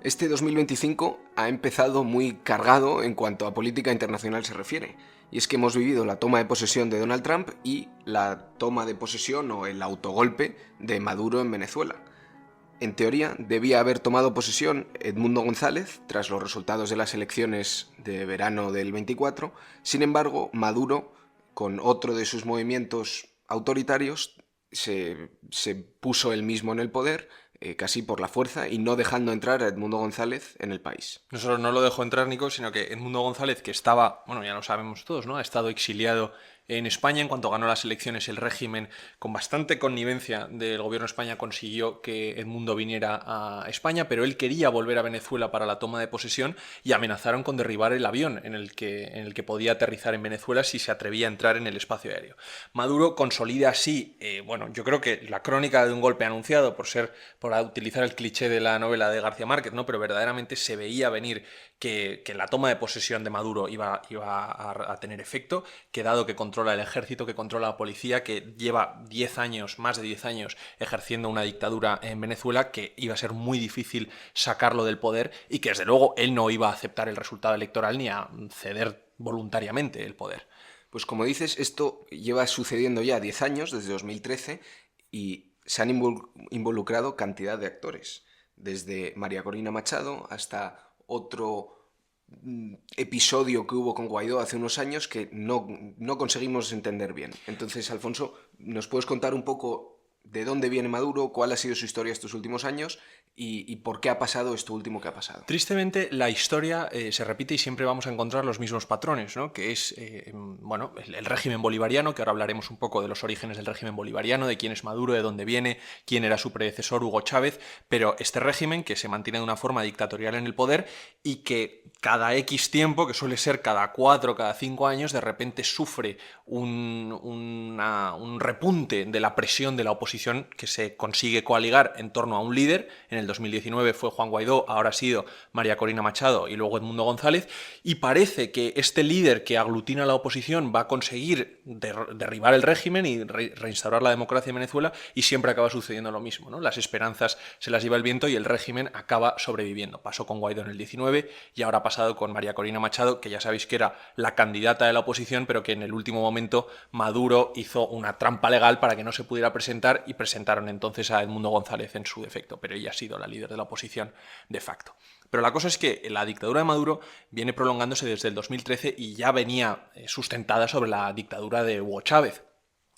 Este 2025 ha empezado muy cargado en cuanto a política internacional se refiere. Y es que hemos vivido la toma de posesión de Donald Trump y la toma de posesión o el autogolpe de Maduro en Venezuela. En teoría, debía haber tomado posesión Edmundo González tras los resultados de las elecciones de verano del 24. Sin embargo, Maduro, con otro de sus movimientos autoritarios, se puso él mismo en el poder, casi por la fuerza, y no dejando entrar a Edmundo González en el país. No solo no lo dejó entrar Nico, sino que Edmundo González, que estaba, bueno, ya lo sabemos todos, ¿no? Ha estado exiliado en España. En cuanto ganó las elecciones, el régimen, con bastante connivencia del gobierno de España, consiguió que Edmundo viniera a España, pero él quería volver a Venezuela para la toma de posesión y amenazaron con derribar el avión en el que podía aterrizar en Venezuela si se atrevía a entrar en el espacio aéreo. Maduro consolida así, bueno, yo creo que la crónica de un golpe anunciado, por utilizar el cliché de la novela de García Márquez, ¿no? Pero verdaderamente se veía venir que la toma de posesión de Maduro iba a tener efecto, que dado que controla el ejército, que controla la policía, que lleva 10 años, más de 10 años, ejerciendo una dictadura en Venezuela, que iba a ser muy difícil sacarlo del poder y que desde luego él no iba a aceptar el resultado electoral ni a ceder voluntariamente el poder. Pues como dices, esto lleva sucediendo ya 10 años, desde 2013, y se han involucrado cantidad de actores, desde María Corina Machado hasta otro episodio que hubo con Guaidó hace unos años que no conseguimos entender bien. Entonces, Alfonso, ¿nos puedes contar un poco de dónde viene Maduro, cuál ha sido su historia estos últimos años y por qué ha pasado esto último que ha pasado? Tristemente, la historia se repite y siempre vamos a encontrar los mismos patrones, ¿no? Que es bueno, el régimen bolivariano, que ahora hablaremos un poco de los orígenes del régimen bolivariano, de quién es Maduro, de dónde viene, quién era su predecesor, Hugo Chávez, pero este régimen que se mantiene de una forma dictatorial en el poder y que cada X tiempo, que suele ser cada 4, cada 5 años, de repente sufre un repunte de la presión de la oposición que se consigue coaligar en torno a un líder. En el 2019 fue Juan Guaidó, ahora ha sido María Corina Machado y luego Edmundo González, y parece que este líder que aglutina a la oposición va a conseguir derribar el régimen y reinstaurar la democracia en Venezuela, y siempre acaba sucediendo lo mismo, ¿no? Las esperanzas se las lleva el viento y el régimen acaba sobreviviendo. Pasó con Guaidó en el 19 y ahora ha pasado con María Corina Machado, que ya sabéis que era la candidata de la oposición, pero que en el último momento Maduro hizo una trampa legal para que no se pudiera presentar y presentaron entonces a Edmundo González en su defecto, pero ella ha sido la líder de la oposición de facto. Pero la cosa es que la dictadura de Maduro viene prolongándose desde el 2013 y ya venía sustentada sobre la dictadura de Hugo Chávez,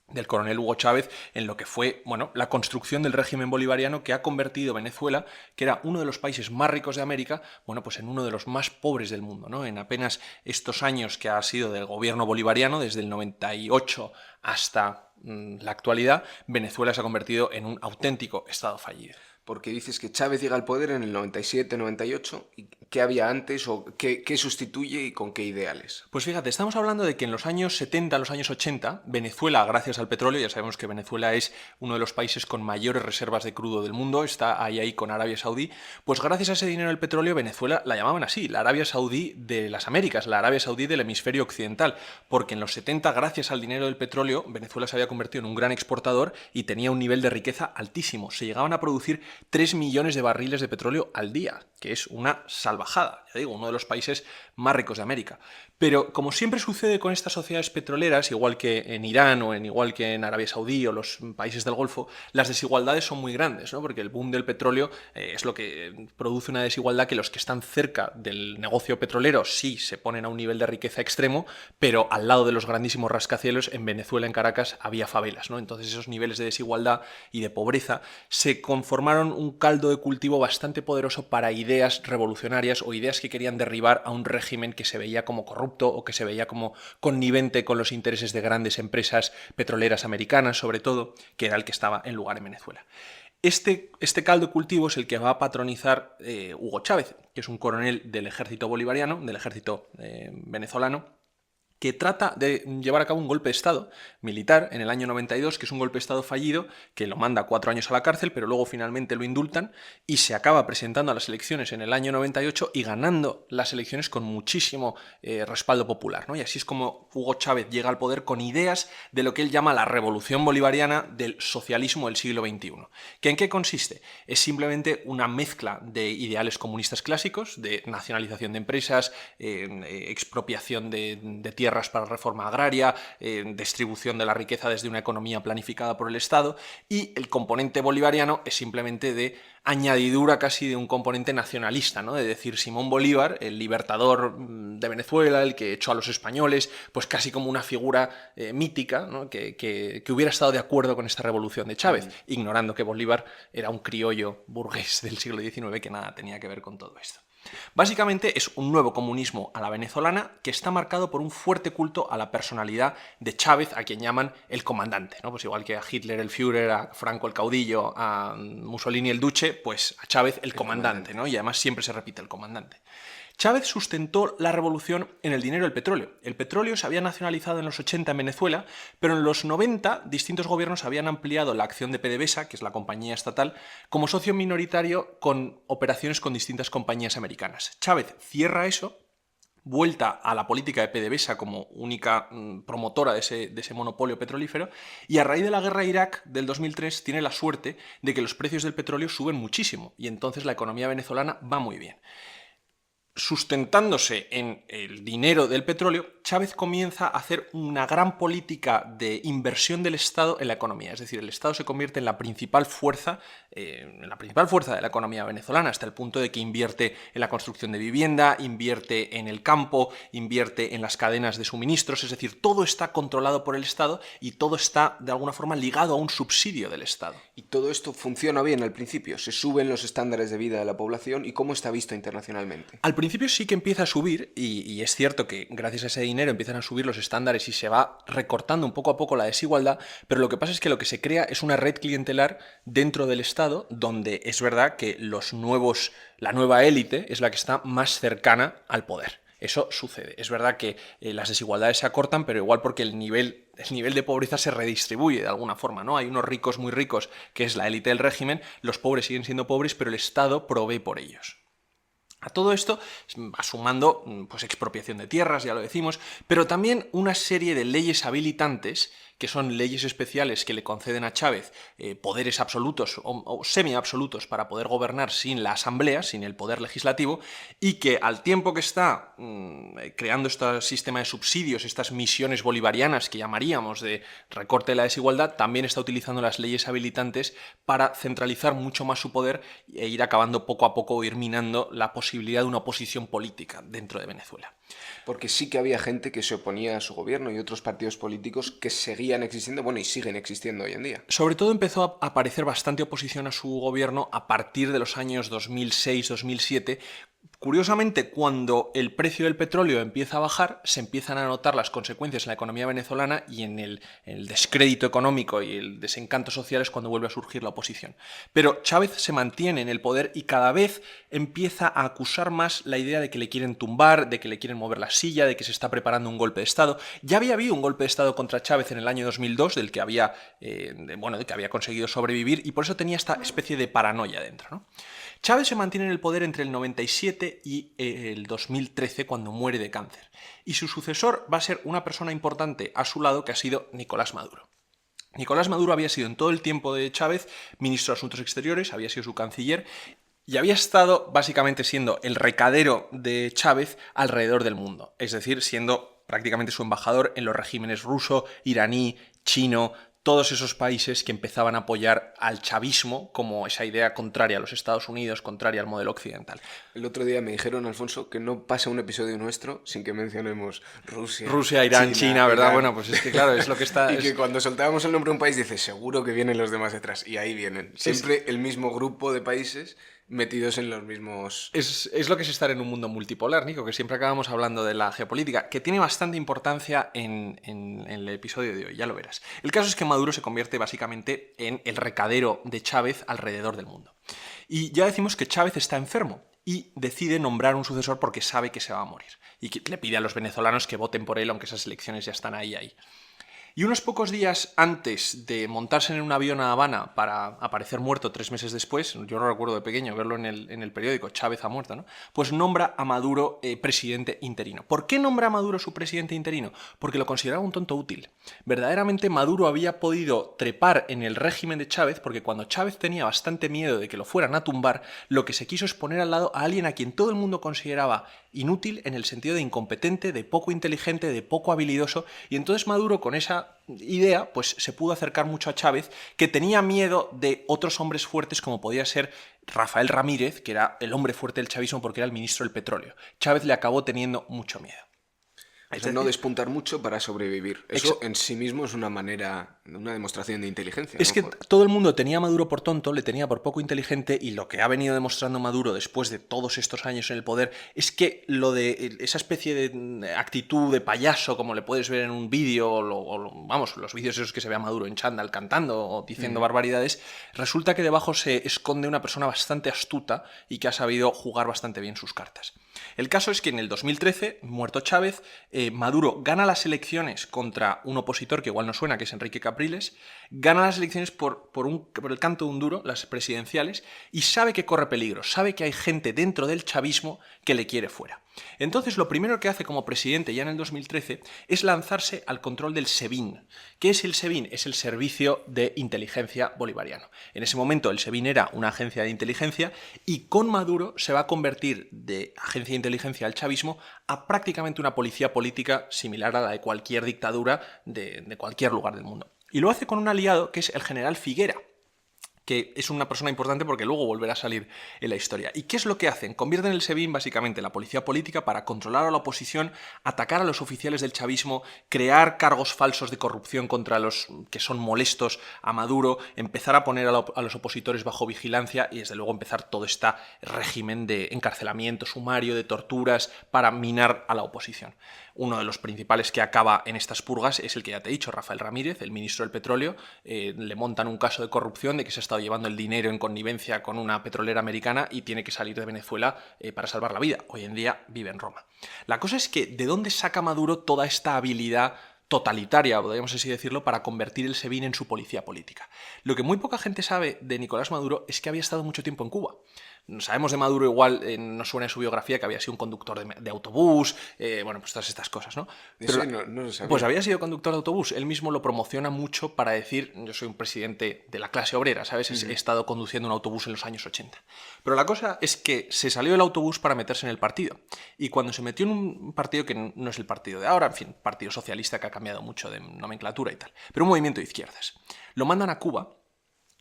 del coronel Hugo Chávez, en lo que fue, bueno, la construcción del régimen bolivariano que ha convertido Venezuela, que era uno de los países más ricos de América, bueno, pues en uno de los más pobres del mundo, ¿no? En apenas estos años que ha sido del gobierno bolivariano, desde el 98 hasta la actualidad, Venezuela se ha convertido en un auténtico estado fallido. Porque dices que Chávez llega al poder en el 97, 98, ¿y qué había antes o qué sustituye y con qué ideales? Pues fíjate, estamos hablando de que en los años 70, los años 80, Venezuela, gracias al petróleo, ya sabemos que Venezuela es uno de los países con mayores reservas de crudo del mundo, está ahí con Arabia Saudí, pues gracias a ese dinero del petróleo, Venezuela la llamaban así, la Arabia Saudí de las Américas, la Arabia Saudí del hemisferio occidental, porque en los 70, gracias al dinero del petróleo, Venezuela se había convertido en un gran exportador y tenía un nivel de riqueza altísimo. Se llegaban a producir 3 millones de barriles de petróleo al día, que es una salvajada, ya digo, uno de los países más ricos de América. Pero como siempre sucede con estas sociedades petroleras, igual que en Irán o igual que en Arabia Saudí o los países del Golfo, las desigualdades son muy grandes, ¿no? Porque el boom del petróleo es lo que produce una desigualdad, que los que están cerca del negocio petrolero sí se ponen a un nivel de riqueza extremo, pero al lado de los grandísimos rascacielos, en Venezuela, en Caracas, había favelas, ¿no? Entonces esos niveles de desigualdad y de pobreza se conformaron un caldo de cultivo bastante poderoso para ideas revolucionarias o ideas que querían derribar a un régimen que se veía como corrupto o que se veía como connivente con los intereses de grandes empresas petroleras americanas, sobre todo, que era el que estaba en lugar en Venezuela. Este caldo de cultivo es el que va a patronizar Hugo Chávez, que es un coronel del ejército bolivariano, del ejército venezolano, que trata de llevar a cabo un golpe de Estado militar en el año 92, que es un golpe de Estado fallido, que lo manda 4 años a la cárcel, pero luego finalmente lo indultan y se acaba presentando a las elecciones en el año 98 y ganando las elecciones con muchísimo respaldo popular, ¿no? Y así es como Hugo Chávez llega al poder con ideas de lo que él llama la revolución bolivariana del socialismo del siglo XXI. ¿Que en qué consiste? Es simplemente una mezcla de ideales comunistas clásicos, de nacionalización de empresas, expropiación de tierras para reforma agraria, distribución de la riqueza desde una economía planificada por el Estado, y el componente bolivariano es simplemente de añadidura casi de un componente nacionalista, ¿no? De decir, Simón Bolívar, el libertador de Venezuela, el que echó a los españoles, pues casi como una figura mítica, ¿no? que hubiera estado de acuerdo con esta revolución de Chávez, ignorando que Bolívar era un criollo burgués del siglo XIX que nada tenía que ver con todo esto. Básicamente es un nuevo comunismo a la venezolana que está marcado por un fuerte culto a la personalidad de Chávez, a quien llaman el comandante, ¿no? Pues igual que a Hitler el Führer, a Franco el caudillo, a Mussolini el duce, pues a Chávez el comandante, ¿no? Y además siempre se repite el comandante. Chávez sustentó la revolución en el dinero del petróleo. El petróleo se había nacionalizado en los 80 en Venezuela, pero en los 90 distintos gobiernos habían ampliado la acción de PDVSA, que es la compañía estatal, como socio minoritario con operaciones con distintas compañías americanas. Chávez cierra eso, vuelta a la política de PDVSA como única promotora de ese monopolio petrolífero, y a raíz de la guerra de Irak del 2003 tiene la suerte de que los precios del petróleo suben muchísimo y entonces la economía venezolana va muy bien. Sustentándose en el dinero del petróleo, Chávez comienza a hacer una gran política de inversión del Estado en la economía. Es decir, el Estado se convierte en la principal fuerza de la economía venezolana, hasta el punto de que invierte en la construcción de vivienda, invierte en el campo, invierte en las cadenas de suministros. Es decir, todo está controlado por el Estado y todo está, de alguna forma, ligado a un subsidio del Estado. Y todo esto funciona bien al principio, se suben los estándares de vida de la población y cómo está visto internacionalmente. Al principio sí que empieza a subir y es cierto que gracias a ese dinero empiezan a subir los estándares y se va recortando un poco a poco la desigualdad, pero lo que pasa es que lo que se crea es una red clientelar dentro del Estado donde es verdad que la nueva élite es la que está más cercana al poder. Eso sucede. Es verdad que las desigualdades se acortan, pero igual porque el nivel de pobreza se redistribuye de alguna forma, ¿no? Hay unos ricos muy ricos, que es la élite del régimen, los pobres siguen siendo pobres, pero el Estado provee por ellos. A todo esto va sumando pues, expropiación de tierras, ya lo decimos, pero también una serie de leyes habilitantes, que son leyes especiales que le conceden a Chávez poderes absolutos o semiabsolutos para poder gobernar sin la asamblea, sin el poder legislativo, y que al tiempo que está creando este sistema de subsidios, estas misiones bolivarianas que llamaríamos de recorte de la desigualdad, también está utilizando las leyes habilitantes para centralizar mucho más su poder e ir acabando poco a poco o ir minando la posibilidad de una oposición política dentro de Venezuela. Porque sí que había gente que se oponía a su gobierno y otros partidos políticos que seguían existiendo, bueno, y siguen existiendo hoy en día. Sobre todo empezó a aparecer bastante oposición a su gobierno a partir de los años 2006-2007. Curiosamente, cuando el precio del petróleo empieza a bajar, se empiezan a notar las consecuencias en la economía venezolana y en el descrédito económico y el desencanto social es cuando vuelve a surgir la oposición. Pero Chávez se mantiene en el poder y cada vez empieza a acusar más la idea de que le quieren tumbar, de que le quieren mover la silla, de que se está preparando un golpe de Estado. Ya había habido un golpe de Estado contra Chávez en el año 2002, del que había conseguido sobrevivir, y por eso tenía esta especie de paranoia dentro, ¿no? Chávez se mantiene en el poder entre el 97 y el 2013, cuando muere de cáncer. Y su sucesor va a ser una persona importante a su lado, que ha sido Nicolás Maduro. Nicolás Maduro había sido en todo el tiempo de Chávez ministro de Asuntos Exteriores, había sido su canciller, y había estado básicamente siendo el recadero de Chávez alrededor del mundo. Es decir, siendo prácticamente su embajador en los regímenes ruso, iraní, chino, todos esos países que empezaban a apoyar al chavismo como esa idea contraria a los Estados Unidos, contraria al modelo occidental. El otro día me dijeron, Alfonso, que no pasa un episodio nuestro sin que mencionemos Rusia, Irán, China, ¿verdad? Irán. Bueno, pues es que claro, es lo que está... Y que cuando soltábamos el nombre de un país dices, seguro que vienen los demás detrás. Y ahí vienen. Siempre el mismo grupo de países metidos en los mismos... Es lo que es estar en un mundo multipolar, Nico, que siempre acabamos hablando de la geopolítica, que tiene bastante importancia en el episodio de hoy, ya lo verás. El caso es que Maduro se convierte básicamente en el recadero de Chávez alrededor del mundo. Y ya decimos que Chávez está enfermo y decide nombrar un sucesor porque sabe que se va a morir. y que le pide a los venezolanos que voten por él, aunque esas elecciones ya están ahí. Y unos pocos días antes de montarse en un avión a Habana para aparecer muerto 3 meses después, yo lo recuerdo de pequeño, verlo en el periódico, Chávez ha muerto, ¿no? Pues nombra a Maduro presidente interino. ¿Por qué nombra a Maduro su presidente interino? Porque lo consideraba un tonto útil. Verdaderamente Maduro había podido trepar en el régimen de Chávez porque cuando Chávez tenía bastante miedo de que lo fueran a tumbar, lo que se quiso es poner al lado a alguien a quien todo el mundo consideraba inútil en el sentido de incompetente, de poco inteligente, de poco habilidoso, y entonces Maduro con esa idea pues se pudo acercar mucho a Chávez, que tenía miedo de otros hombres fuertes como podía ser Rafael Ramírez, que era el hombre fuerte del chavismo porque era el ministro del petróleo. Chávez le acabó teniendo mucho miedo. O sea, no despuntar mucho para sobrevivir. Eso en sí mismo es una demostración de inteligencia. Es que todo el mundo tenía a Maduro por tonto, le tenía por poco inteligente, y lo que ha venido demostrando Maduro después de todos estos años en el poder es que lo de esa especie de actitud de payaso, como le puedes ver en un vídeo, vamos, los vídeos esos que se ve a Maduro en chándal cantando o diciendo barbaridades, resulta que debajo se esconde una persona bastante astuta y que ha sabido jugar bastante bien sus cartas. El caso es que en el 2013, muerto Chávez, Maduro gana las elecciones contra un opositor que igual no suena, que es Enrique Capriles, gana las elecciones por el canto de un duro, las presidenciales, y sabe que corre peligro, sabe que hay gente dentro del chavismo que le quiere fuera. Entonces lo primero que hace como presidente ya en el 2013 es lanzarse al control del SEBIN. ¿Qué es el SEBIN? Es el Servicio de Inteligencia Bolivariano. En ese momento el SEBIN era una agencia de inteligencia y con Maduro se va a convertir de agencia de inteligencia al chavismo a prácticamente una policía política similar a la de cualquier dictadura de cualquier lugar del mundo. Y lo hace con un aliado que es el general Figuera, que es una persona importante porque luego volverá a salir en la historia. ¿Y qué es lo que hacen? Convierten el SEBIN básicamente en la policía política para controlar a la oposición, atacar a los oficiales del chavismo, crear cargos falsos de corrupción contra los que son molestos a Maduro, empezar a poner a los opositores bajo vigilancia y desde luego empezar todo este régimen de encarcelamiento sumario, de torturas, para minar a la oposición. Uno de los principales que acaba en estas purgas es el que ya te he dicho, Rafael Ramírez, el ministro del petróleo. Le montan un caso de corrupción de que se ha estado llevando el dinero en connivencia con una petrolera americana y tiene que salir de Venezuela para salvar la vida. Hoy en día vive en Roma. La cosa es que, ¿de dónde saca Maduro toda esta habilidad totalitaria, podríamos así decirlo, para convertir el SEBIN en su policía política? Lo que muy poca gente sabe de Nicolás Maduro es que había estado mucho tiempo en Cuba. Sabemos de Maduro igual, nos suena en su biografía que había sido un conductor de autobús, bueno, pues todas estas cosas, ¿no? Pero no lo sabía. Pues había sido conductor de autobús. Él mismo lo promociona mucho para decir, yo soy un presidente de la clase obrera, ¿sabes? He estado conduciendo un autobús en los años 80. Pero la cosa es que se salió del autobús para meterse en el partido. Y cuando se metió en un partido que no es el partido de ahora, en fin, partido socialista que ha cambiado mucho de nomenclatura y tal, pero un movimiento de izquierdas. Lo mandan a Cuba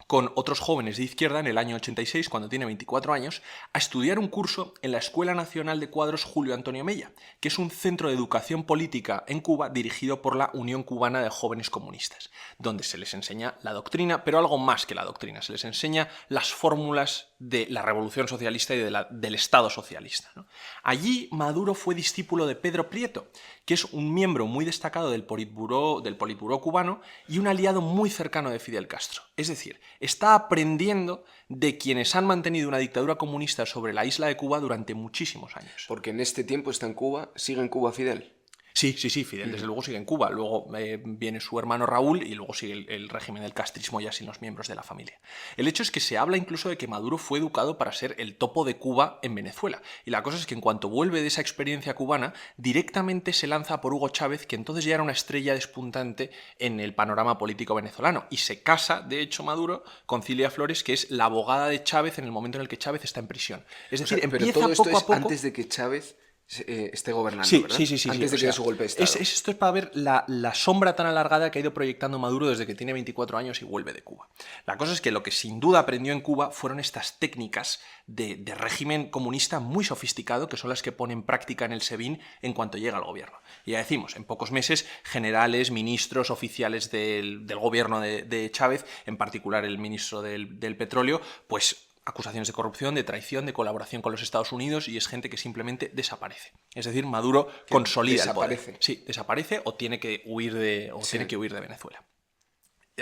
con otros jóvenes de izquierda en el año 86, cuando tiene 24 años, a estudiar un curso en la Escuela Nacional de Cuadros Julio Antonio Mella, que es un centro de educación política en Cuba dirigido por la Unión Cubana de Jóvenes Comunistas, donde se les enseña la doctrina, pero algo más que la doctrina, se les enseña las fórmulas de la Revolución Socialista y del Estado Socialista, ¿no? Allí Maduro fue discípulo de Pedro Prieto, que es un miembro muy destacado del Politburó cubano y un aliado muy cercano de Fidel Castro. Es decir, está aprendiendo de quienes han mantenido una dictadura comunista sobre la isla de Cuba durante muchísimos años. Porque en este tiempo está en Cuba, sigue en Cuba Fidel. Sí, Fidel desde luego sigue en Cuba, luego viene su hermano Raúl y luego sigue el régimen del castrismo ya sin los miembros de la familia. El hecho es que se habla incluso de que Maduro fue educado para ser el topo de Cuba en Venezuela, y la cosa es que en cuanto vuelve de esa experiencia cubana, directamente se lanza por Hugo Chávez, que entonces ya era una estrella despuntante en el panorama político venezolano, y se casa, de hecho, Maduro con Cilia Flores, que es la abogada de Chávez en el momento en el que Chávez está en prisión. Es decir, pero empieza todo esto poco a poco antes de que Chávez esté gobernando, sí, ¿verdad? Sí. Antes de que dé su golpe de estado. Esto es para ver la sombra tan alargada que ha ido proyectando Maduro desde que tiene 24 años y vuelve de Cuba. La cosa es que lo que sin duda aprendió en Cuba fueron estas técnicas de régimen comunista muy sofisticado, que son las que pone en práctica en el SEBIN en cuanto llega al gobierno. Y ya decimos, en pocos meses, generales, ministros, oficiales del gobierno de Chávez, en particular el ministro del petróleo, pues acusaciones de corrupción, de traición, de colaboración con los Estados Unidos, y es gente que simplemente desaparece. Es decir, Maduro consolida el poder. Sí, desaparece o tiene que huir de Venezuela.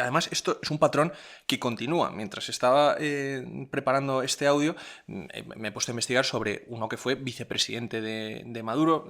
además, esto es un patrón que continúa. Mientras estaba preparando este audio, me he puesto a investigar sobre uno que fue vicepresidente de Maduro,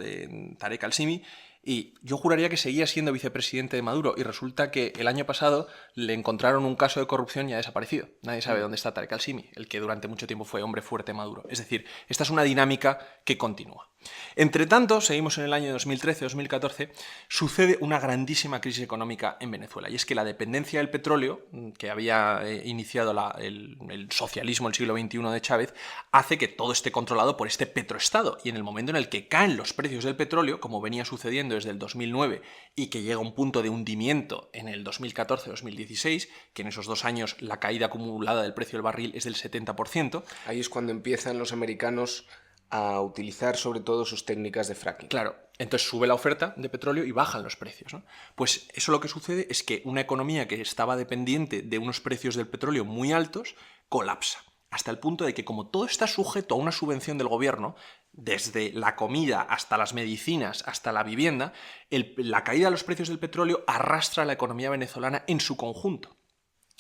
Tarek al-Simi, y yo juraría que seguía siendo vicepresidente de Maduro, y resulta que el año pasado le encontraron un caso de corrupción y ha desaparecido. Nadie sabe dónde está Tarek al-Simi, el que durante mucho tiempo fue hombre fuerte de Maduro. Es decir, esta es una dinámica que continúa. Entre tanto, seguimos en el año 2013-2014, sucede una grandísima crisis económica en Venezuela, y es que la dependencia del petróleo, que había iniciado el socialismo del siglo XXI de Chávez, hace que todo esté controlado por este petroestado, y en el momento en el que caen los precios del petróleo, como venía sucediendo desde el 2009, y que llega a un punto de hundimiento en el 2014-2016, que en esos 2 años la caída acumulada del precio del barril es del 70%. Ahí es cuando empiezan los americanos a utilizar sobre todo sus técnicas de fracking. Claro, entonces sube la oferta de petróleo y bajan los precios, ¿no? Pues eso lo que sucede es que una economía que estaba dependiente de unos precios del petróleo muy altos colapsa, hasta el punto de que como todo está sujeto a una subvención del gobierno, desde la comida hasta las medicinas hasta la vivienda, la caída de los precios del petróleo arrastra a la economía venezolana en su conjunto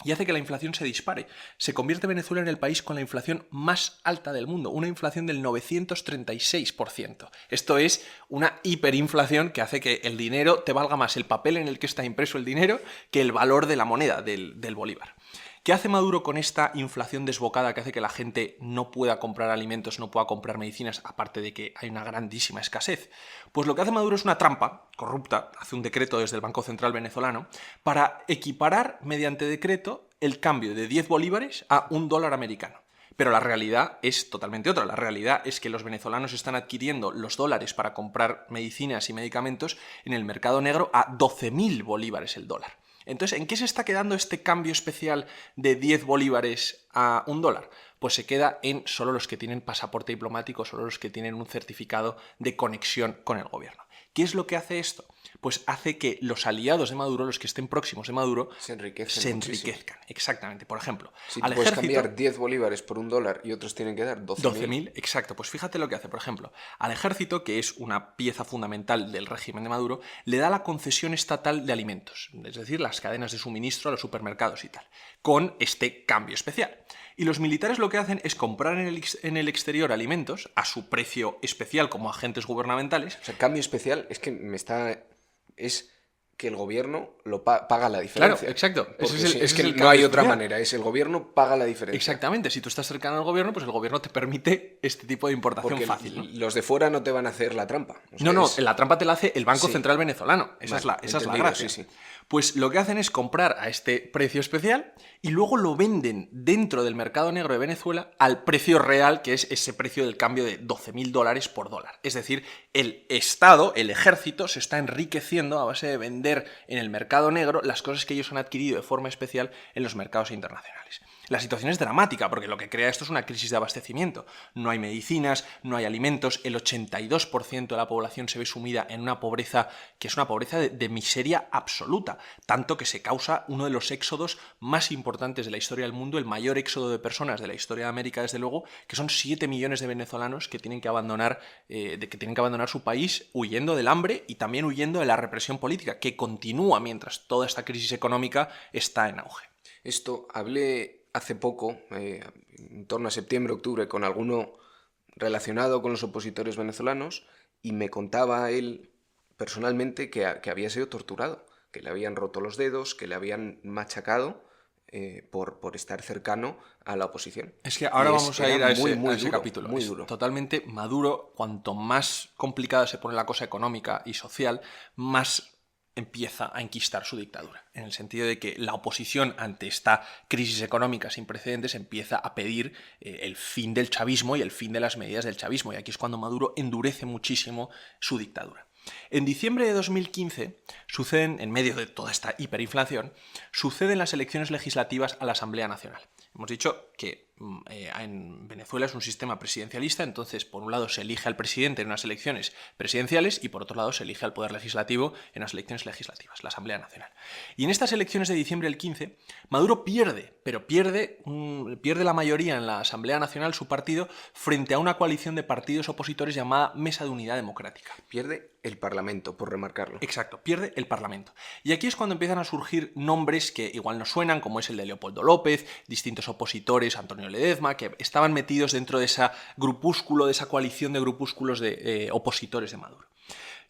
y hace que la inflación se dispare. Se convierte Venezuela en el país con la inflación más alta del mundo, una inflación del 936%. Esto es una hiperinflación que hace que el dinero te valga más el papel en el que está impreso el dinero que el valor de la moneda, del bolívar. ¿Qué hace Maduro con esta inflación desbocada que hace que la gente no pueda comprar alimentos, no pueda comprar medicinas, aparte de que hay una grandísima escasez? Pues lo que hace Maduro es una trampa corrupta, hace un decreto desde el Banco Central venezolano, para equiparar mediante decreto el cambio de 10 bolívares a $1 americano. Pero la realidad es totalmente otra. La realidad es que los venezolanos están adquiriendo los dólares para comprar medicinas y medicamentos en el mercado negro a 12.000 bolívares el dólar. Entonces, ¿en qué se está quedando este cambio especial de 10 bolívares a $1? Pues se queda en solo los que tienen pasaporte diplomático, solo los que tienen un certificado de conexión con el gobierno. ¿Qué es lo que hace esto? Pues hace que los aliados de Maduro, los que estén próximos de Maduro, se enriquezcan. Exactamente. Por ejemplo, si al ejército, puedes cambiar 10 bolívares por $1 y otros tienen que dar 12.000. Exacto. Pues fíjate lo que hace. Por ejemplo, al ejército, que es una pieza fundamental del régimen de Maduro, le da la concesión estatal de alimentos, es decir, las cadenas de suministro a los supermercados y tal, con este cambio especial. Y los militares lo que hacen es comprar en el exterior alimentos a su precio especial como agentes gubernamentales. O sea, cambio especial es que es que el gobierno lo paga la diferencia. Claro, exacto. Es que no hay otra manera, es el gobierno paga la diferencia. Exactamente, si tú estás cercano al gobierno, pues el gobierno te permite este tipo de importación porque fácil, ¿no? Los de fuera no te van a hacer la trampa. O sea, no, la trampa te la hace el Banco Central venezolano. Esa es la gracia. Sí. Pues lo que hacen es comprar a este precio especial y luego lo venden dentro del mercado negro de Venezuela al precio real, que es ese precio del cambio de $12.000 por dólar. Es decir, el Estado, el ejército, se está enriqueciendo a base de vender en el mercado negro las cosas que ellos han adquirido de forma especial en los mercados internacionales. La situación es dramática porque lo que crea esto es una crisis de abastecimiento. No hay medicinas, no hay alimentos, el 82% de la población se ve sumida en una pobreza que es una pobreza de miseria absoluta, tanto que se causa uno de los éxodos más importantes de la historia del mundo, el mayor éxodo de personas de la historia de América, desde luego, que son 7 millones de venezolanos que tienen que abandonar su país huyendo del hambre y también huyendo de la represión política, que continúa mientras toda esta crisis económica está en auge. Esto hablé hace poco, en torno a septiembre-octubre, con alguno relacionado con los opositores venezolanos y me contaba él personalmente que había sido torturado, que le habían roto los dedos, que le habían machacado por estar cercano a la oposición. Es que ahora vamos a ir a ese capítulo. Muy duro. Totalmente Maduro, cuanto más complicada se pone la cosa económica y social, más empieza a enquistar su dictadura, en el sentido de que la oposición ante esta crisis económica sin precedentes empieza a pedir el fin del chavismo y el fin de las medidas del chavismo, y aquí es cuando Maduro endurece muchísimo su dictadura. En diciembre de 2015 suceden, en medio de toda esta hiperinflación, suceden las elecciones legislativas a la Asamblea Nacional. Hemos dicho que en Venezuela es un sistema presidencialista, entonces por un lado se elige al presidente en unas elecciones presidenciales y por otro lado se elige al poder legislativo en unas elecciones legislativas, la Asamblea Nacional. Y en estas elecciones de diciembre del 15, Maduro pierde, pero pierde la mayoría en la Asamblea Nacional, su partido, frente a una coalición de partidos opositores llamada Mesa de Unidad Democrática. Pierde el Parlamento, por remarcarlo. Exacto, pierde el Parlamento. Y aquí es cuando empiezan a surgir nombres que igual no suenan, como es el de Leopoldo López, distintos opositores, Antonio Ledezma, que estaban metidos dentro de ese grupúsculo, de esa coalición de grupúsculos de opositores de Maduro.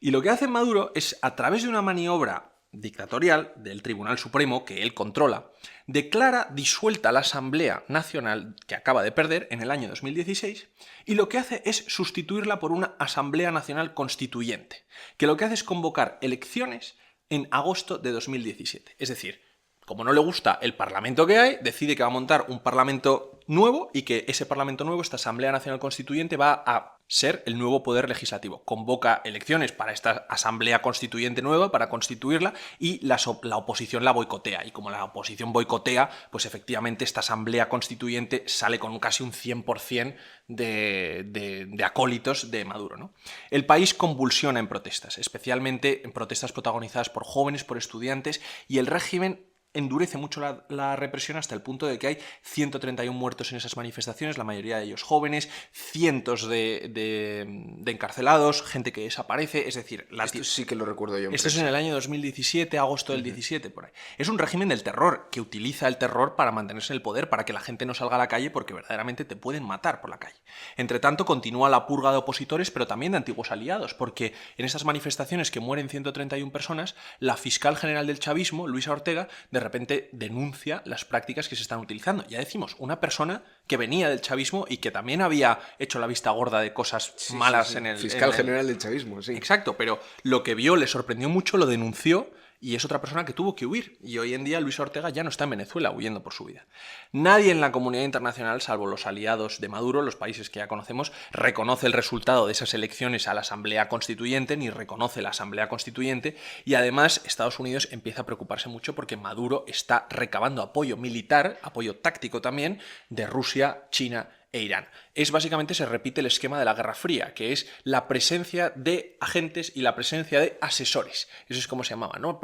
Y lo que hace Maduro es, a través de una maniobra dictatorial del Tribunal Supremo, que él controla, declara disuelta la Asamblea Nacional que acaba de perder en el año 2016 y lo que hace es sustituirla por una Asamblea Nacional Constituyente, que lo que hace es convocar elecciones en agosto de 2017. Es decir, como no le gusta el parlamento que hay, decide que va a montar un parlamento nuevo y que ese parlamento nuevo, esta Asamblea Nacional Constituyente, va a ser el nuevo poder legislativo. Convoca elecciones para esta Asamblea Constituyente nueva, para constituirla, y la oposición la boicotea. Y como la oposición boicotea, pues efectivamente esta Asamblea Constituyente sale con casi un 100% de acólitos de Maduro, ¿no? El país convulsiona en protestas, especialmente en protestas protagonizadas por jóvenes, por estudiantes, y el régimen endurece mucho la represión hasta el punto de que hay 131 muertos en esas manifestaciones, la mayoría de ellos jóvenes, cientos de encarcelados, gente que desaparece, es decir... Esto sí que lo recuerdo yo. Esto es en el año 2017, agosto del 17, por ahí. Es un régimen del terror, que utiliza el terror para mantenerse en el poder, para que la gente no salga a la calle, porque verdaderamente te pueden matar por la calle. Entre tanto, continúa la purga de opositores, pero también de antiguos aliados, porque en esas manifestaciones que mueren 131 personas, la fiscal general del chavismo, Luisa Ortega, de repente denuncia las prácticas que se están utilizando. Ya decimos, una persona que venía del chavismo y que también había hecho la vista gorda de cosas malas en el... Fiscal general del chavismo, sí. Exacto, pero lo que vio le sorprendió mucho, lo denunció y es otra persona que tuvo que huir. Y hoy en día Luis Ortega ya no está en Venezuela huyendo por su vida. Nadie en la comunidad internacional, salvo los aliados de Maduro, los países que ya conocemos, reconoce el resultado de esas elecciones a la Asamblea Constituyente, ni reconoce la Asamblea Constituyente, y además Estados Unidos empieza a preocuparse mucho porque Maduro está recabando apoyo militar, apoyo táctico también, de Rusia, China e Irán. Básicamente se repite el esquema de la Guerra Fría, que es la presencia de agentes y la presencia de asesores. Eso es como se llamaba, ¿no?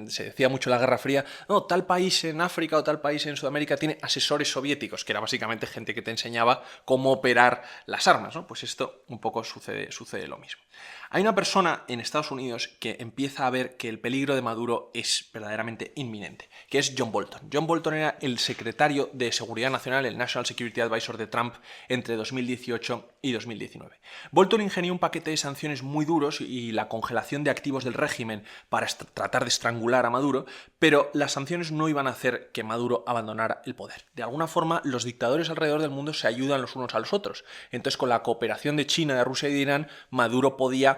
Se decía mucho en la Guerra Fría, no, tal país en África o tal país en Sudamérica tiene asesores soviéticos, que era básicamente gente que te enseñaba cómo operar las armas, ¿no? Pues esto un poco sucede lo mismo. Hay una persona en Estados Unidos que empieza a ver que el peligro de Maduro es verdaderamente inminente, que es John Bolton. John Bolton era el secretario de Seguridad Nacional, el National Security Advisor de Trump, entre 2018 y 2019. Bolton ingenió un paquete de sanciones muy duros y la congelación de activos del régimen para tratar de estrangular a Maduro, pero las sanciones no iban a hacer que Maduro abandonara el poder. De alguna forma, los dictadores alrededor del mundo se ayudan los unos a los otros. Entonces, con la cooperación de China, de Rusia y de Irán, Maduro podía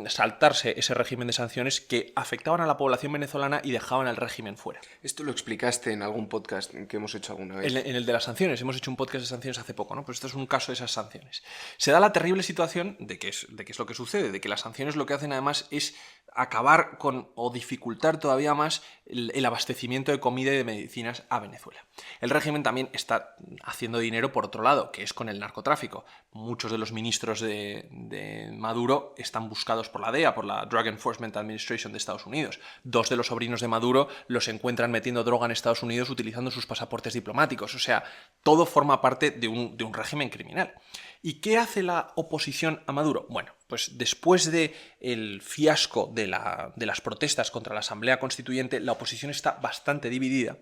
saltarse ese régimen de sanciones que afectaban a la población venezolana y dejaban al régimen fuera. Esto lo explicaste en algún podcast que hemos hecho alguna vez. En el de las sanciones, hemos hecho un podcast de sanciones hace poco, ¿no? Pues esto es un caso de esas sanciones. Se da la terrible situación de que es lo que sucede, de que las sanciones lo que hacen además es acabar con o dificultar todavía más el abastecimiento de comida y de medicinas a Venezuela. El régimen también está haciendo dinero por otro lado, que es con el narcotráfico. Muchos de los ministros de Maduro están buscados por la DEA, por la Drug Enforcement Administration de Estados Unidos. 2 de los sobrinos de Maduro los encuentran metiendo droga en Estados Unidos utilizando sus pasaportes diplomáticos. O sea, todo forma parte de un régimen criminal. ¿Y qué hace la oposición a Maduro? Bueno, pues después del fiasco de las protestas contra la Asamblea Constituyente, la oposición está bastante dividida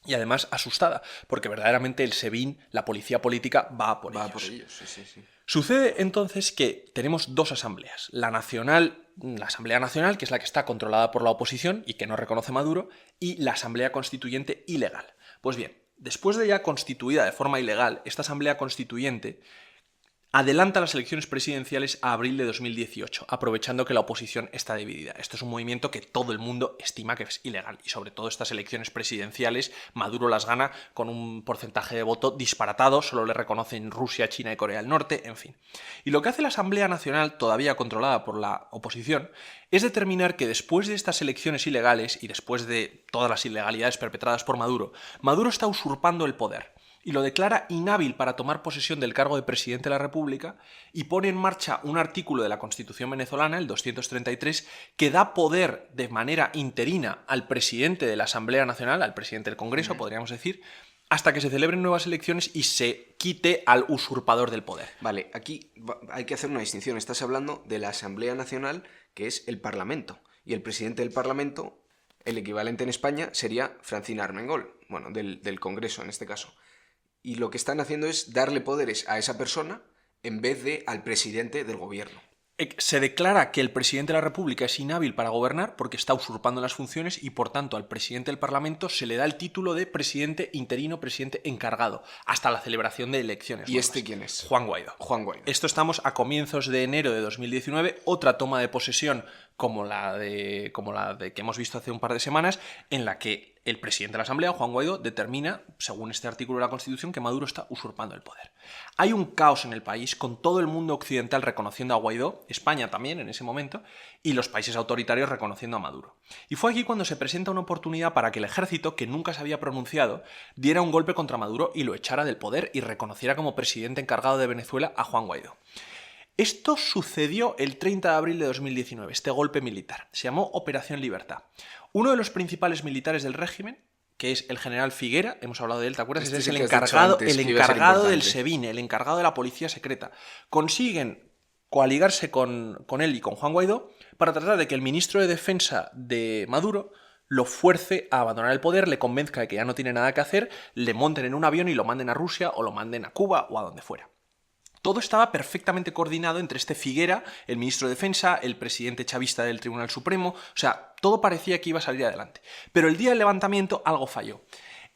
y además asustada, porque verdaderamente el SEBIN, la policía política, va a por ellos. Sí. Sucede entonces que tenemos 2 asambleas. La Asamblea Nacional, que es la que está controlada por la oposición y que no reconoce Maduro, y la Asamblea Constituyente ilegal. Pues bien, después de ya constituida de forma ilegal, esta Asamblea Constituyente adelanta las elecciones presidenciales a abril de 2018, aprovechando que la oposición está dividida. Esto es un movimiento que todo el mundo estima que es ilegal y sobre todo estas elecciones presidenciales Maduro las gana con un porcentaje de voto disparatado, solo le reconocen Rusia, China y Corea del Norte, en fin. Y lo que hace la Asamblea Nacional, todavía controlada por la oposición, es determinar que después de estas elecciones ilegales y después de todas las ilegalidades perpetradas por Maduro, Maduro está usurpando el poder. y lo declara inhábil para tomar posesión del cargo de presidente de la República y pone en marcha un artículo de la Constitución venezolana, el 233, que da poder de manera interina al presidente de la Asamblea Nacional, al presidente del Congreso, podríamos decir, hasta que se celebren nuevas elecciones y se quite al usurpador del poder. Vale, aquí hay que hacer una distinción. Estás hablando de la Asamblea Nacional, que es el Parlamento, y el presidente del Parlamento, el equivalente en España, sería Francina Armengol, bueno, del Congreso en este caso. Y lo que están haciendo es darle poderes a esa persona en vez de al presidente del gobierno. Se declara que el presidente de la República es inhábil para gobernar porque está usurpando las funciones y, por tanto, al presidente del Parlamento se le da el título de presidente interino, presidente encargado, hasta la celebración de elecciones. ¿Y nuevas. este quién es? Juan Guaidó. Juan Guaidó. Esto estamos a comienzos de enero de 2019, otra toma de posesión como la de que hemos visto hace un par de semanas, en la que el presidente de la Asamblea, Juan Guaidó, determina, según este artículo de la Constitución, que Maduro está usurpando el poder. Hay un caos en el país, con todo el mundo occidental reconociendo a Guaidó, España también en ese momento, y los países autoritarios reconociendo a Maduro. Y fue aquí cuando se presenta una oportunidad para que el ejército, que nunca se había pronunciado, diera un golpe contra Maduro y lo echara del poder y reconociera como presidente encargado de Venezuela a Juan Guaidó. Esto sucedió el 30 de abril de 2019, este golpe militar. Se llamó Operación Libertad. Uno de los principales militares del régimen, que es el general Figuera, hemos hablado de él, ¿te acuerdas? Este es sí el que has dicho encargado, antes, el que iba a ser encargado del importante. SEBIN, el encargado de la policía secreta. Consiguen coaligarse con él y con Juan Guaidó para tratar de que el ministro de Defensa de Maduro lo fuerce a abandonar el poder, le convenzca de que ya no tiene nada que hacer, le monten en un avión y lo manden a Rusia o lo manden a Cuba o a donde fuera. Todo estaba perfectamente coordinado entre este Figuera, el ministro de Defensa, el presidente chavista del Tribunal Supremo, o sea, todo parecía que iba a salir adelante. Pero el día del levantamiento algo falló.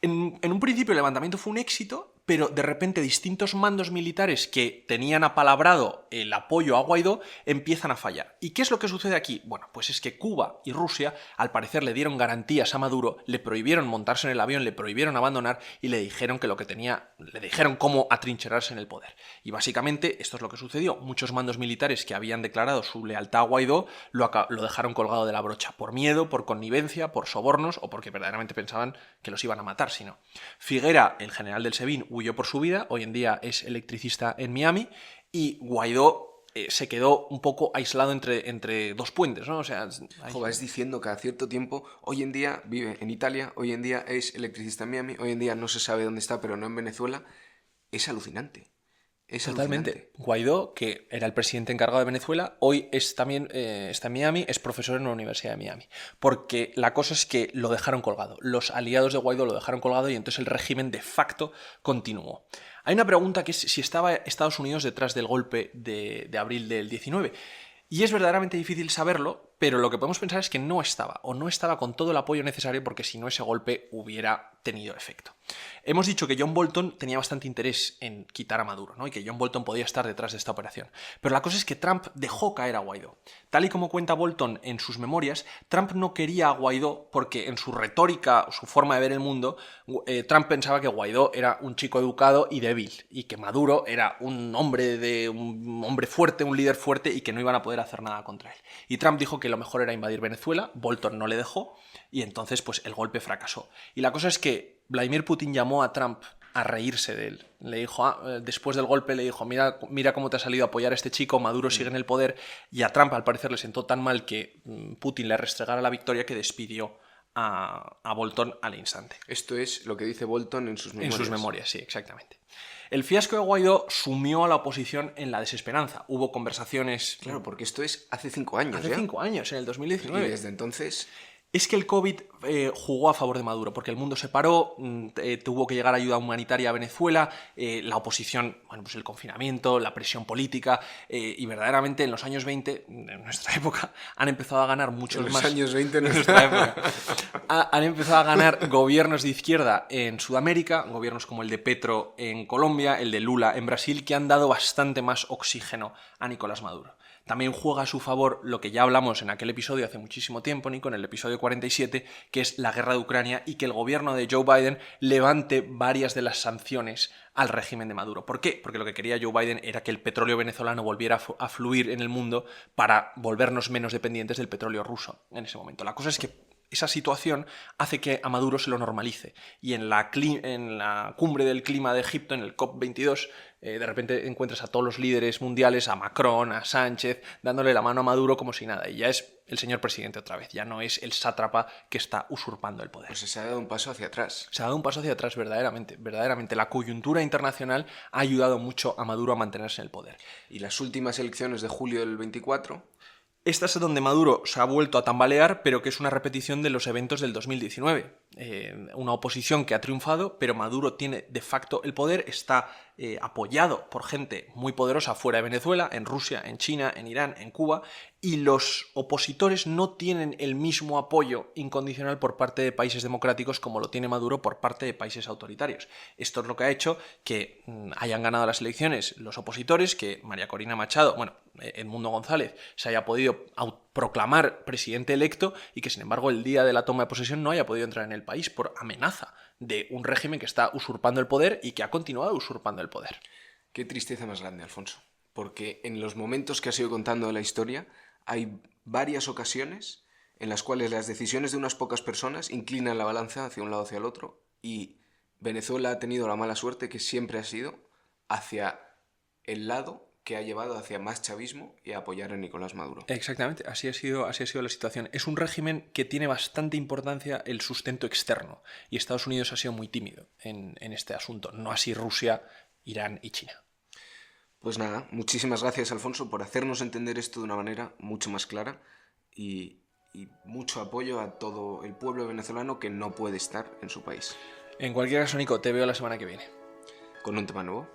En un principio el levantamiento fue un éxito, pero de repente distintos mandos militares que tenían apalabrado el apoyo a Guaidó empiezan a fallar. ¿Y qué es lo que sucede aquí? Bueno, pues es que Cuba y Rusia al parecer le dieron garantías a Maduro, le prohibieron montarse en el avión, le prohibieron abandonar y le dijeron que le dijeron cómo atrincherarse en el poder. Y básicamente esto es lo que sucedió. Muchos mandos militares que habían declarado su lealtad a Guaidó lo dejaron colgado de la brocha por miedo, por connivencia, por sobornos o porque verdaderamente pensaban que los iban a matar, si no. Figuera, el general del SEBIN, huyó por su vida, hoy en día es electricista en Miami, y Guaidó se quedó un poco aislado entre dos puentes, ¿no? O sea, Vas diciendo cada cierto tiempo, hoy en día vive en Italia, hoy en día es electricista en Miami, hoy en día no se sabe dónde está, pero no en Venezuela. Es alucinante. Es totalmente. alucinante. Guaidó, que era el presidente encargado de Venezuela, hoy también está en Miami, es profesor en la Universidad de Miami. Porque la cosa es que lo dejaron colgado. Los aliados de Guaidó lo dejaron colgado y entonces el régimen de facto continuó. Hay una pregunta que es si estaba Estados Unidos detrás del golpe de abril del 19. Y es verdaderamente difícil saberlo, pero lo que podemos pensar es que no estaba, o no estaba con todo el apoyo necesario porque si no ese golpe hubiera tenido efecto. Hemos dicho que John Bolton tenía bastante interés en quitar a Maduro, ¿no? Y que John Bolton podía estar detrás de esta operación. Pero la cosa es que Trump dejó caer a Guaidó. Tal y como cuenta Bolton en sus memorias, Trump no quería a Guaidó porque en su retórica, su forma de ver el mundo, Trump pensaba que Guaidó era un chico educado y débil, y que Maduro era un hombre fuerte, un líder fuerte, y que no iban a poder hacer nada contra él. Y Trump dijo que lo mejor era invadir Venezuela, Bolton no le dejó, y entonces pues el golpe fracasó. Y la cosa es que Vladimir Putin llamó a Trump a reírse de él. Le dijo, después del golpe le dijo, mira cómo te ha salido a apoyar a este chico, Maduro sigue en el poder, y a Trump al parecer le sentó tan mal que Putin le restregara la victoria que despidió a Bolton al instante. Esto es lo que dice Bolton en sus memorias. En sus memorias, sí, exactamente. El fiasco de Guaidó sumió a la oposición en la desesperanza. Hubo conversaciones... Claro, porque esto es hace 5 años Hace ya. 5 años, en el 2019. Y desde entonces... Es que el COVID jugó a favor de Maduro, porque el mundo se paró, tuvo que llegar ayuda humanitaria a Venezuela, la oposición, bueno, pues el confinamiento, la presión política, y verdaderamente en los años 20, en nuestra época, han empezado a ganar muchos más... En los años 20 en nuestra época. Han empezado a ganar gobiernos de izquierda en Sudamérica, gobiernos como el de Petro en Colombia, el de Lula en Brasil, que han dado bastante más oxígeno a Nicolás Maduro. También juega a su favor lo que ya hablamos en aquel episodio hace muchísimo tiempo, Nico, en el episodio 47, que es la guerra de Ucrania y que el gobierno de Joe Biden levante varias de las sanciones al régimen de Maduro. ¿Por qué? Porque lo que quería Joe Biden era que el petróleo venezolano volviera a fluir en el mundo para volvernos menos dependientes del petróleo ruso en ese momento. La cosa es que esa situación hace que a Maduro se lo normalice. Y en la cumbre del clima de Egipto, en el COP22, de repente encuentras a todos los líderes mundiales, a Macron, a Sánchez, dándole la mano a Maduro como si nada. Y ya es el señor presidente otra vez, ya no es el sátrapa que está usurpando el poder. Pues se ha dado un paso hacia atrás. Se ha dado un paso hacia atrás, verdaderamente. La coyuntura internacional ha ayudado mucho a Maduro a mantenerse en el poder. Y las últimas elecciones de julio del 24... Esta es donde Maduro se ha vuelto a tambalear, pero que es una repetición de los eventos del 2019. Una oposición que ha triunfado, pero Maduro tiene de facto el poder, está apoyado por gente muy poderosa fuera de Venezuela, en Rusia, en China, en Irán, en Cuba, y los opositores no tienen el mismo apoyo incondicional por parte de países democráticos como lo tiene Maduro por parte de países autoritarios. Esto es lo que ha hecho que hayan ganado las elecciones los opositores, que María Corina Machado, Edmundo González, se haya podido proclamar presidente electo y que sin embargo el día de la toma de posesión no haya podido entrar en el país por amenaza de un régimen que está usurpando el poder y que ha continuado usurpando el poder. Qué tristeza más grande, Alfonso, porque en los momentos que has ido contando de la historia hay varias ocasiones en las cuales las decisiones de unas pocas personas inclinan la balanza hacia un lado o hacia el otro, y Venezuela ha tenido la mala suerte que siempre ha sido hacia el lado que ha llevado hacia más chavismo y a apoyar a Nicolás Maduro. Exactamente, así ha sido la situación. Es un régimen que tiene bastante importancia el sustento externo, y Estados Unidos ha sido muy tímido en este asunto, no así Rusia, Irán y China. Pues nada, muchísimas gracias, Alfonso, por hacernos entender esto de una manera mucho más clara, y mucho apoyo a todo el pueblo venezolano que no puede estar en su país. En cualquier caso, Nico, te veo la semana que viene. Con un tema nuevo.